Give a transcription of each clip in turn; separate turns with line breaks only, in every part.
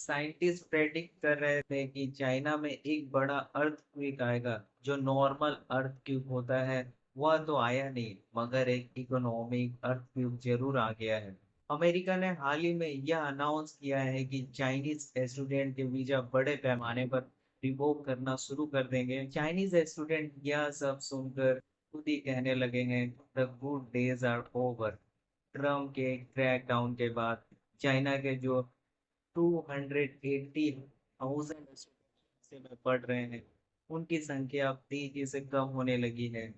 Scientist predict कर रहे थे कि चाइना में एक बड़ा अर्थक्वेक आएगा। जो नॉर्मल अर्थक्वेक होता है वह तो आया नहीं, मगर एक इकोनॉमिक अर्थक्वेक जरूर आ गया है। अमेरिका ने हाल ही में यह अनाउंस किया है कि चाइनीज स्टूडेंट के वीजा बड़े पैमाने पर रिवोक करना शुरू कर देंगे। चाइनीज स्टूडेंट यह सब सुनकर खुद ही कहने लगे हैं, the good days are over. Trump के क्रैकडाउन के बाद चाइना के जो 280,000 से में पढ़ रहे हैं, उनकी संख्या अब तेजी से कम होने लगी है।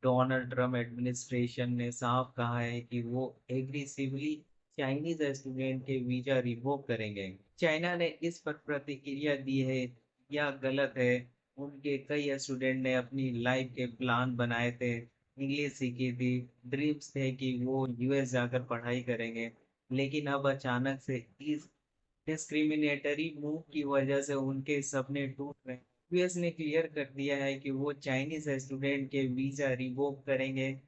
डोनाल्ड ट्रम्प एडमिनिस्ट्रेशन ने साफ कहा है कि वो एग्रेसिवली चाइनीज स्टूडेंट के वीजा रिवोक करेंगे। चाइना ने इस पर प्रतिक्रिया दी है, यह गलत है। उनके कई स्टूडेंट ने अपनी लाइफ के प्लान बनाए थे, इंग्लिश सीखी थी, ड्रीम्स थे कि वो यूएस जाकर पढ़ाई करेंगे, लेकिन अब अचानक से इस डिस्क्रिमिनेटरी मूव की वजह से उनके सपने टूट रहे हैं। यूएस ने क्लियर कर दिया है कि वो चाइनीज स्टूडेंट के वीजा रिवोक करेंगे,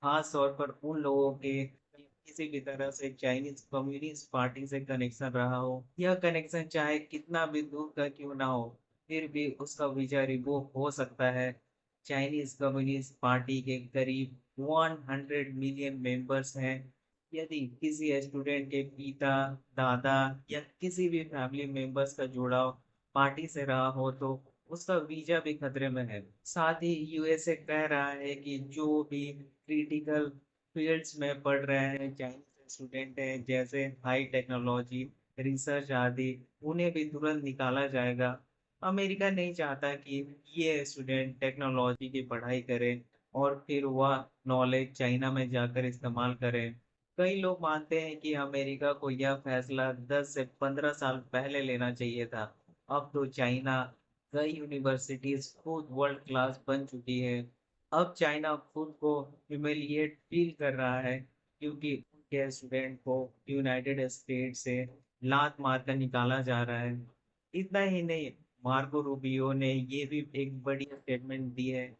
खास तौर पर उन लोगों के किसी भी तरह से चाइनीज कम्युनिस्ट पार्टी से कनेक्शन रहा हो। यह कनेक्शन चाहे कितना भी दूर का क्यों ना हो, फिर भी उसका वीजा रिवोक हो सकता है। चाइनीज कम्युनिस्ट पार्टी के करीब 100 मिलियन मेंबर्स हैं। यदि किसी स्टूडेंट के पिता, दादा या किसी भी फैमिली मेंबर्स का जुड़ाव पार्टी से रहा हो तो उसका वीजा भी खतरे में है। साथ ही यूएसए कह रहा है कि जो भी क्रिटिकल फील्ड्स में पढ़ रहे हैं चाइनीज स्टूडेंट हैं, जैसे हाई टेक्नोलॉजी, रिसर्च आदि, उन्हें भी तुरंत निकाला जाएगा। अमेरिका नहीं चाहता कि ये स्टूडेंट टेक्नोलॉजी की पढ़ाई करें और फिर वह नॉलेज चाइना में जाकर इस्तेमाल करें। कई लोग मानते हैं कि अमेरिका को यह फैसला 10 से 15 साल पहले लेना चाहिए था। अब तो चाइना कई यूनिवर्सिटीज खुद वर्ल्ड क्लास बन चुकी है। अब चाइना खुद को ह्यूमिलिएट फील कर रहा है, क्योंकि उनके स्टूडेंट को यूनाइटेड स्टेट से लात मार कर निकाला जा रहा है। इतना ही नहीं, मार्को रूबियो ने ये भी एक बड़ी स्टेटमेंट दी है,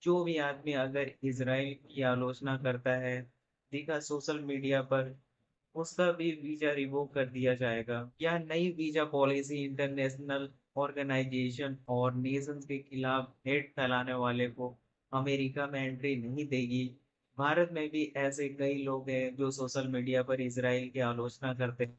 जो भी आदमी अगर इसराइल की आलोचना करता है दिखा सोशल मीडिया पर, उसका भी वीजा रिवोक कर दिया जाएगा। यह नई वीजा पॉलिसी इंटरनेशनल ऑर्गेनाइजेशन और नेशंस के खिलाफ हेट फैलाने वाले को अमेरिका में एंट्री नहीं देगी। भारत में भी ऐसे कई लोग हैं जो सोशल मीडिया पर इसराइल की आलोचना करते हैं,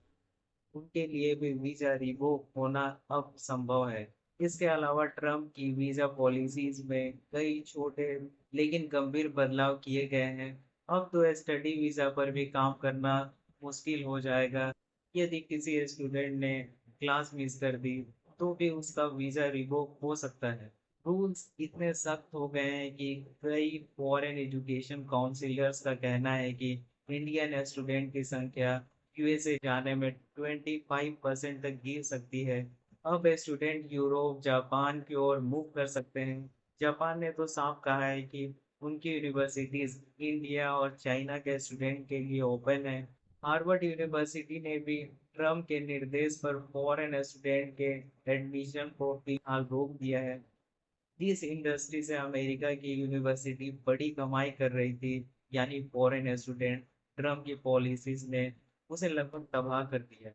उनके लिए भी वीजा रिवोक होना अब संभव है। इसके अलावा ट्रम्प की वीजा पॉलिसीज में कई छोटे लेकिन गंभीर बदलाव किए गए हैं। अब तो स्टडी वीजा पर भी काम करना मुश्किल हो जाएगा। यदि किसी स्टूडेंट ने क्लास मिस कर दी तो भी उसका वीजा रिवोक हो सकता है। रूल्स इतने सख्त हो गए हैं कि कई फॉरेन एजुकेशन काउंसिलर्स का कहना है कि इंडियन स्टूडेंट की संख्या यूएसए जाने में 25% तक गिर सकती है। अब स्टूडेंट यूरोप, जापान की ओर मूव कर सकते हैं। जापान ने तो साफ कहा है कि उनकी यूनिवर्सिटीज इंडिया और चाइना के स्टूडेंट के लिए ओपन है। हार्वर्ड यूनिवर्सिटी ने भी ट्रम्प के निर्देश पर फॉरेन स्टूडेंट के एडमिशन को फिलहाल रोक दिया है। जिस इंडस्ट्री से अमेरिका की यूनिवर्सिटी बड़ी कमाई कर रही थी, यानी फॉरेन स्टूडेंट, ट्रम्प की पॉलिसीज ने उसे लगभग तबाह कर दिया।